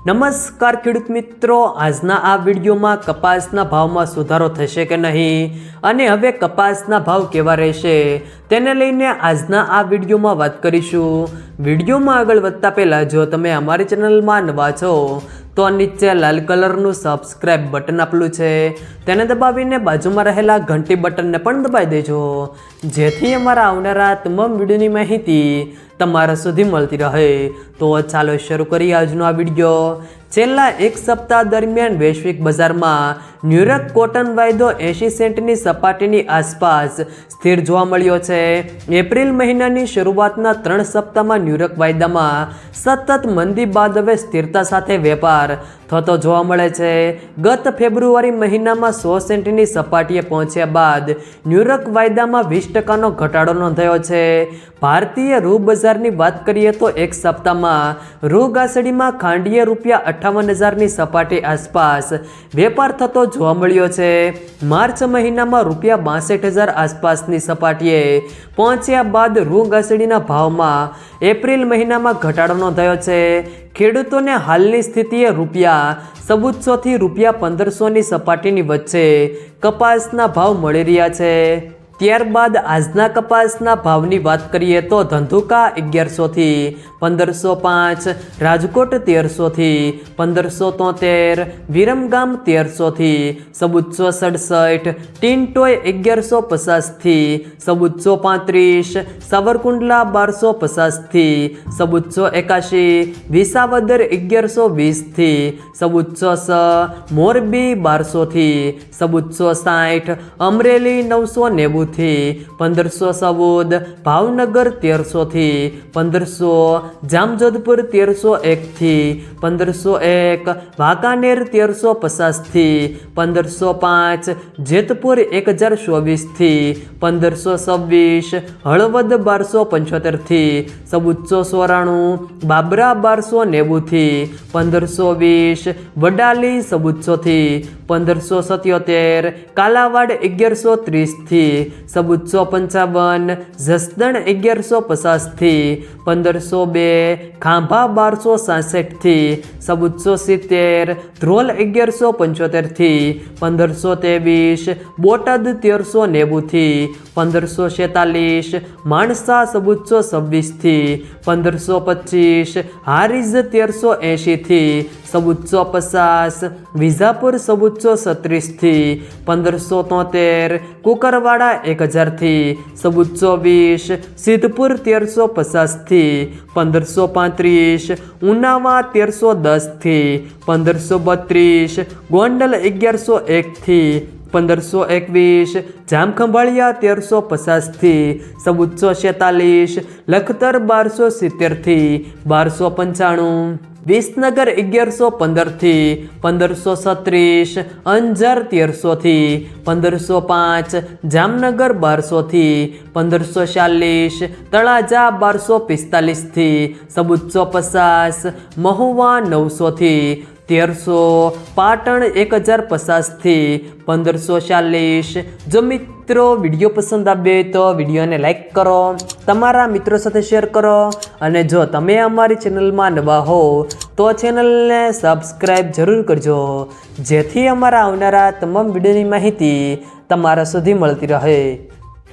નમસ્કાર ખેડૂત મિત્રો, આજના આ વિડીયોમાં કપાસના ભાવમાં સુધારો થશે કે નહીં અને હવે કપાસના ભાવ કેવા રહેશે તેને લઈને આજના આ વિડીયોમાં વાત કરીશું। વિડીયોમાં આગળ વધતા પહેલાં જો તમે અમારી ચેનલમાં નવા છો તો નીચે લાલ કલરનું સબસ્ક્રાઇબ બટન આપેલું છે તેને દબાવીને બાજુમાં રહેલા ઘંટી બટનને પણ દબાવી દેજો, જેથી અમારા આવનારા તમામ વિડીયોની માહિતી તમારા સુધી મળતી રહે। તો ચાલો શરૂ કરીએ આજનો આ વિડીયો। છેલ્લા એક સપ્તાહ દરમિયાન વૈશ્વિક બજારમાં ન્યૂયોર્ક કોટન વાયદો 80 સેન્ટની સપાટીની આસપાસ સ્થિર જોવા મળ્યો છે। એપ્રિલ મહિનાની શરૂઆતના 3 સપ્તાહમાં ન્યૂયોર્ક વાયદામાં સતત મંદી બાદ હવે સ્થિરતા સાથે વેપાર થતો જોવા મળે છે। ગત ફેબ્રુઆરી મહિનામાં 100 સેન્ટની સપાટીએ પહોંચ્યા બાદ ન્યૂયોર્ક વાયદામાં 20% ઘટાડો નોંધાયો છે। ભારતીય રૂ બજારની વાત કરીએ તો એક સપ્તાહમાં રૂ ગાસડીમાં ખાંડીએ રૂપિયા 58,000ની સપાટી આસપાસ વેપાર થતો જોવા મળ્યો છે। માર્ચ મહિનામાં રૂપિયા 62,000 આસપાસની સપાટીએ પહોંચ્યા બાદ રૂ ગાસડીના ભાવમાં એપ્રિલ મહિનામાં ઘટાડો નોંધાયો છે। ખેડૂતોને હાલની સ્થિતિએ રૂપિયા 1400થી રૂપિયા 1500ની સપાટીની વચ્ચે કપાસના ભાવ મળી રહ્યા છે। ત્યારબાદ આજના કપાસના ભાવની વાત કરીએ તો ધંધુકા 1100થી 1505, રાજકોટ 1300થી 1573, વિરમગામ 1300થી 1467, ટીનટોય 1150થી 1435, સાવરકુંડલા 1250થી 1481, વિસાવદર 1120થી 1406, મોરબી 1200થી 1460, અમરેલી 990 થી 1514, ભાવનગર 1300થી 1500, જામજોધપુર 1301 થી 1501, વાંકાનેર 1350 થી 1505, જેતપુર 1024 થી 1526, હળવદ 1275 થી 1494, બાબરા 1290 થી 1520, વડાલી 1400 થી 1577, કાલાવાડ 1130 થી 1455, જસદણ 1150 થી 1502, ખાંભા 1266 થી 1470, ધ્રોલ 1175 થી 1523, બોટાદ 1390 થી 1546, માણસા 1426 થી 1525, હારીજ 1380 થી 1450, વિજાપુર 1436 થી 1573, કુકરવાડા 1000 થી 1420, સિદ્ધપુર 1350 થી 1535, ઉનાવા 1310 થી 1532, ગોંડલ 1101 થી 1521, જામખંભાળિયા 1350 થી 1446, લખતર 1270 થી 1295, વિસનગર 1115 થી 1536, અંજાર 1300 થી 1505, જામનગર 1200 થી 1540, તળાજા 1245 થી 1450, મહુવા 900 થી 1300, પાટણ 1050 થી 1540। જો મિત્રો વિડીયો પસંદ આવે તો વિડીયોને લાઈક કરો, તમારા મિત્રો સાથે શેર કરો અને જો તમે અમારી ચેનલમાં નવા હો તો ચેનલને સબસ્ક્રાઈબ જરૂર કરજો, જેથી અમારા આવનારા તમામ વિડીયોની માહિતી તમારા સુધી મળતી રહે।